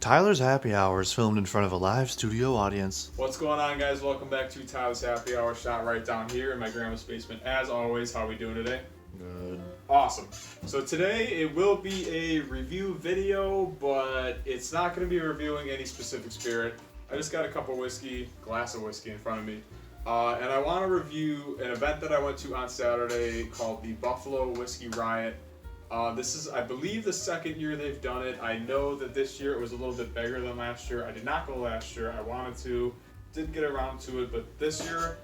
Tyler's Happy Hour is filmed in front of a live studio audience. What's going on, guys? Welcome back to Tyler's Happy Hour, shot right down here in my grandma's basement. As always, how are we doing today? Good. Awesome. So today it will be a review video, but it's not going to be reviewing any specific spirit. I just got a glass of whiskey in front of me. And I want to review an event that I went to on Saturday called the Buffalo Whiskey Riot. This is, I believe, the second year they've done it. I know that this year it was a little bit bigger than last year. I did not go last year. I wanted to, didn't get around to it, but this year,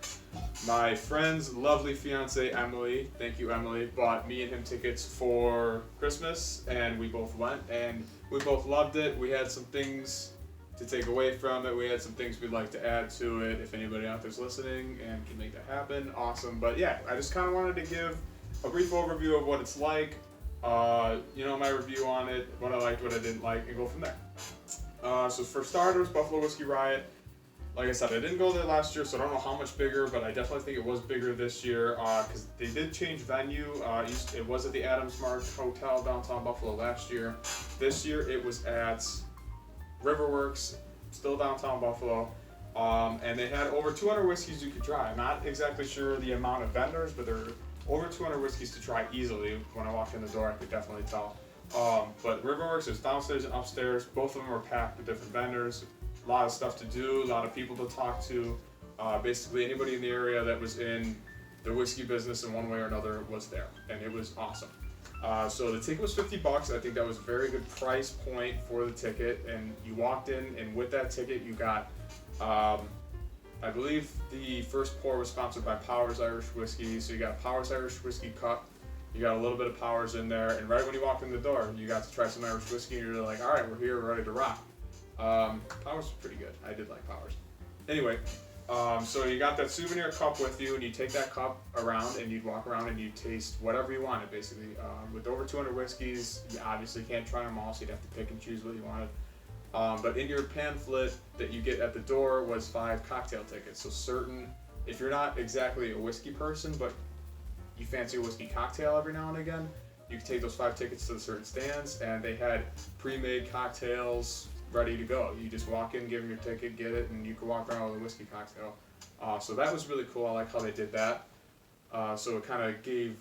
my friend's lovely fiance, Emily, thank you, Emily, bought me and him tickets for Christmas, and we both went, and we both loved it. We had some things to take away from it. We had some things we'd like to add to it. If anybody out there's listening and can make that happen, awesome. But yeah, I just kind of wanted to give a brief overview of what it's like. My review on it, what I liked, what I didn't like, and go from there. So for starters, Buffalo Whiskey Riot. Like I said, I didn't go there last year, so I don't know how much bigger, but I definitely think it was bigger this year, because they did change venue. It was at the Adams Mark Hotel downtown Buffalo last year. This year it was at Riverworks, still downtown Buffalo. And they had over 200 whiskeys you could try. I'm not exactly sure the amount of vendors, but there were over 200 whiskeys to try easily. When I walked in the door, I could definitely tell. But Riverworks is downstairs and upstairs. Both of them were packed with different vendors. A lot of stuff to do, a lot of people to talk to. Basically, anybody in the area that was in the whiskey business in one way or another was there, and it was awesome. So the ticket was $50. I think that was a very good price point for the ticket. And you walked in, and with that ticket, you got, I believe the first pour was sponsored by Powers Irish Whiskey. So you got Powers Irish Whiskey Cup. You got a little bit of Powers in there, and right when you walked in the door, you got to try some Irish whiskey, and you're like, all right, we're here, we're ready to rock. Powers was pretty good. I did like Powers. Anyway, so you got that souvenir cup with you, and you take that cup around, and you'd walk around and you'd taste whatever you wanted, basically. With over 200 whiskeys, you obviously can't try them all, so you'd have to pick and choose what you wanted. But in your pamphlet that you get at the door was 5 cocktail tickets. So if you're not exactly a whiskey person, but you fancy a whiskey cocktail every now and again, you can take those 5 tickets to the certain stands, and they had pre-made cocktails ready to go. You just walk in, give them your ticket, get it, and you can walk around with a whiskey cocktail. So that was really cool. I like how they did that. So it kind of gave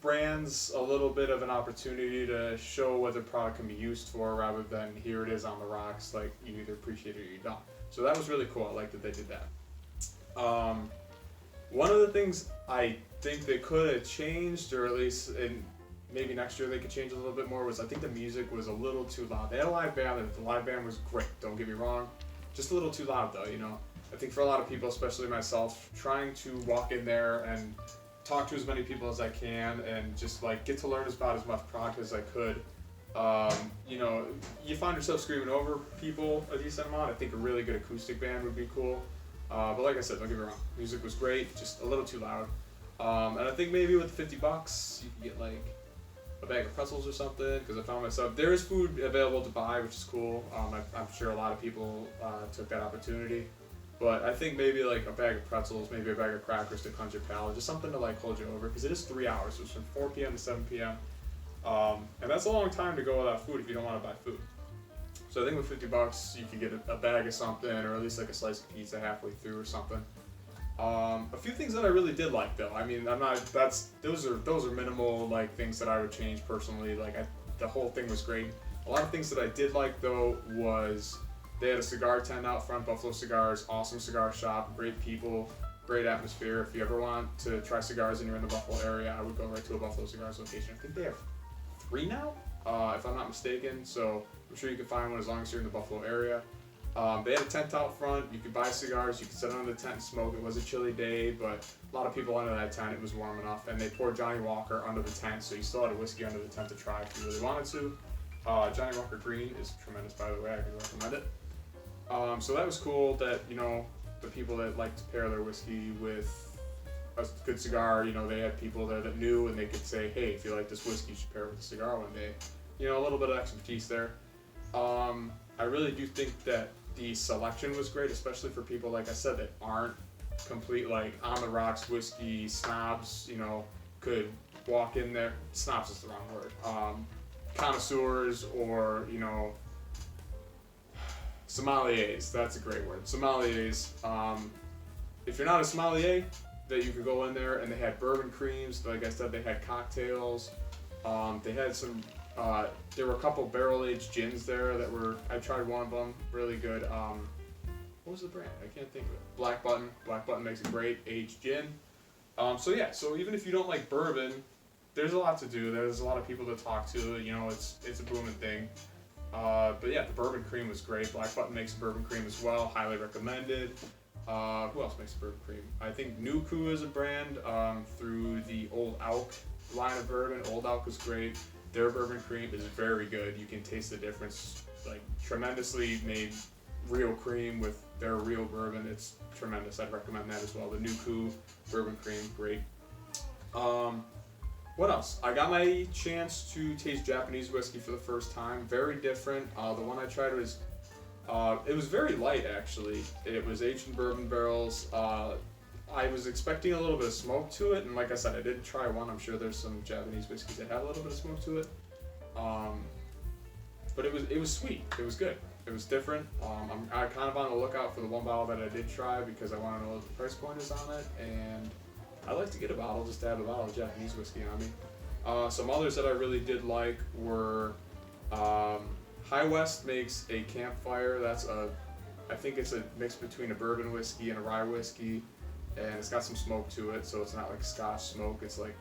brands a little bit of an opportunity to show what their product can be used for, rather than here it is on the rocks, like you either appreciate it or you don't. So that was really cool. I like that they did that. One of the things I think they could have changed, or at least maybe next year they could change a little bit more, was I think the music was a little too loud. They had a live band, and the live band was great, don't get me wrong. Just a little too loud though, I think for a lot of people, especially myself, trying to walk in there and talk to as many people as I can and just like get to learn about as much product as I could. You find yourself screaming over people a decent amount. I think a really good acoustic band would be cool. But like I said, don't get me wrong, music was great, just a little too loud. And I think maybe with $50, you could get like a bag of pretzels or something, because I found myself, there is food available to buy, which is cool. I'm sure a lot of people took that opportunity. But I think maybe like a bag of pretzels, maybe a bag of crackers to cleanse your palate, just something to like hold you over, because it is 3 hours. So it's from 4 p.m. to 7 p.m. And that's a long time to go without food if you don't want to buy food. So I think with $50, you could get a bag of something, or at least like a slice of pizza halfway through or something. A few things that I really did like though. I mean, those are minimal like things that I would change personally. The whole thing was great. A lot of things that I did like though was they had a cigar tent out front, Buffalo Cigars, awesome cigar shop, great people, great atmosphere. If you ever want to try cigars and you're in the Buffalo area, I would go right to a Buffalo Cigars location. I think they have 3 now, if I'm not mistaken. So I'm sure you can find one as long as you're in the Buffalo area. They had a tent out front. You could buy cigars. You could sit under the tent and smoke. It was a chilly day, but a lot of people under that tent. It was warm enough, and they poured Johnny Walker under the tent, so you still had a whiskey under the tent to try if you really wanted to. Johnny Walker Green is tremendous, by the way. I can recommend it. So that was cool that, the people that like to pair their whiskey with a good cigar, they had people there that knew, and they could say, hey, if you like this whiskey, you should pair it with a cigar one day. A little bit of expertise there. I really do think that the selection was great, especially for people, like I said, that aren't complete, like, on-the-rocks whiskey snobs, could walk in there. Snobs is the wrong word. Connoisseurs, or, Sommeliers, that's a great word. Sommeliers. If you're not a sommelier, that you could go in there, and they had bourbon creams. Like I said, they had cocktails. They had some. There were a couple barrel-aged gins there that were. I tried one of them, really good. What was the brand? I can't think of it. Black Button. Black Button makes a great aged gin. So even if you don't like bourbon, there's a lot to do. There's a lot of people to talk to. You know, it's a booming thing. But yeah, the bourbon cream was great. Black Button makes a bourbon cream as well. Highly recommended. Who else makes a bourbon cream? I think Nuku is a brand through the Old Elk line of bourbon. Old Elk is great. Their bourbon cream is very good. You can taste the difference. Like tremendously made real cream with their real bourbon. It's tremendous. I'd recommend that as well. The Nuku bourbon cream, great. What else? I got my chance to taste Japanese whiskey for the first time. Very different. The one I tried was, it was very light actually. It was aged in bourbon barrels. I was expecting a little bit of smoke to it, and like I said, I did try one. I'm sure there's some Japanese whiskeys that have a little bit of smoke to it. But it was sweet. It was good. It was different. I'm kind of on the lookout for the one bottle that I did try because I want to know what the price point is on it, and I like to get a bottle just to have a bottle of Japanese whiskey on me. Some others that I really did like were High West makes a Campfire. I think it's a mix between a bourbon whiskey and a rye whiskey, and it's got some smoke to it, so it's not like Scotch smoke. It's like,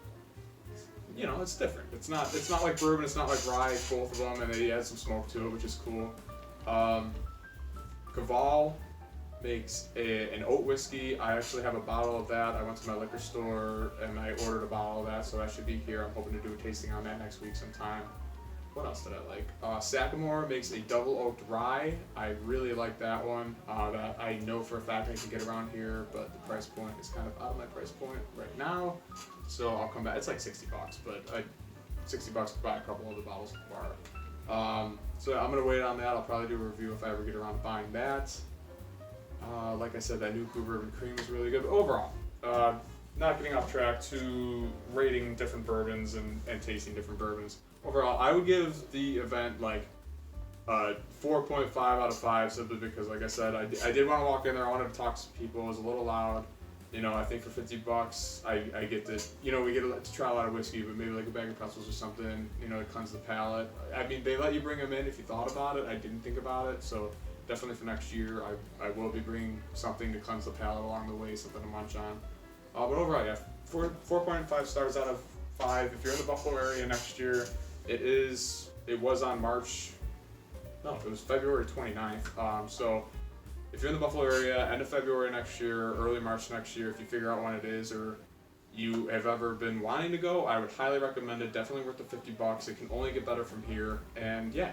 you know, it's different. It's not like bourbon. It's not like rye. It's both of them, and they add some smoke to it, which is cool. Caval makes an oat whiskey. I actually have a bottle of that. I went to my liquor store and I ordered a bottle of that, so that should be here. I'm hoping to do a tasting on that next week sometime. What else did I like? Sagamore makes a double oaked rye. I really like that one. That I know for a fact I can get around here, but the price point is kind of out of my price point right now. So I'll come back. It's like $60, but $60 to buy a couple of the bottles at the bar. So I'm gonna wait on that. I'll probably do a review if I ever get around to buying that. Like I said, that Nuku bourbon cream is really good. But overall, not getting off track to rating different bourbons and tasting different bourbons. Overall, I would give the event like 4.5 out of 5 simply because, like I said, I did want to walk in there. I wanted to talk to some people. It was a little loud. You know, I think for $50, I get to, you know, we get to try a lot of whiskey, but maybe like a bag of pretzels or something, you know, to cleanse the palate. I mean, they let you bring them in if you thought about it. I didn't think about it, so definitely for next year, I will be bringing something to cleanse the palate along the way, something to munch on. But overall, yeah, 4.5 stars out of 5. If you're in the Buffalo area next year, it was on it was February 29th. So if you're in the Buffalo area, end of February next year, early March next year, if you figure out when it is, or you have ever been wanting to go, I would highly recommend it. Definitely worth the $50. It can only get better from here. And yeah,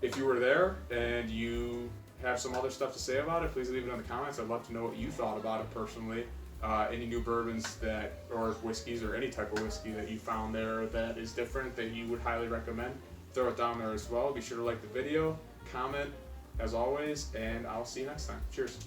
if you were there and you have some other stuff to say about it, please leave it in the comments. I'd love to know what you thought about it personally. Any new bourbons or whiskeys, or any type of whiskey that you found there that is different that you would highly recommend, throw it down there as well. Be sure to like the video, comment, as always, and I'll see you next time. Cheers.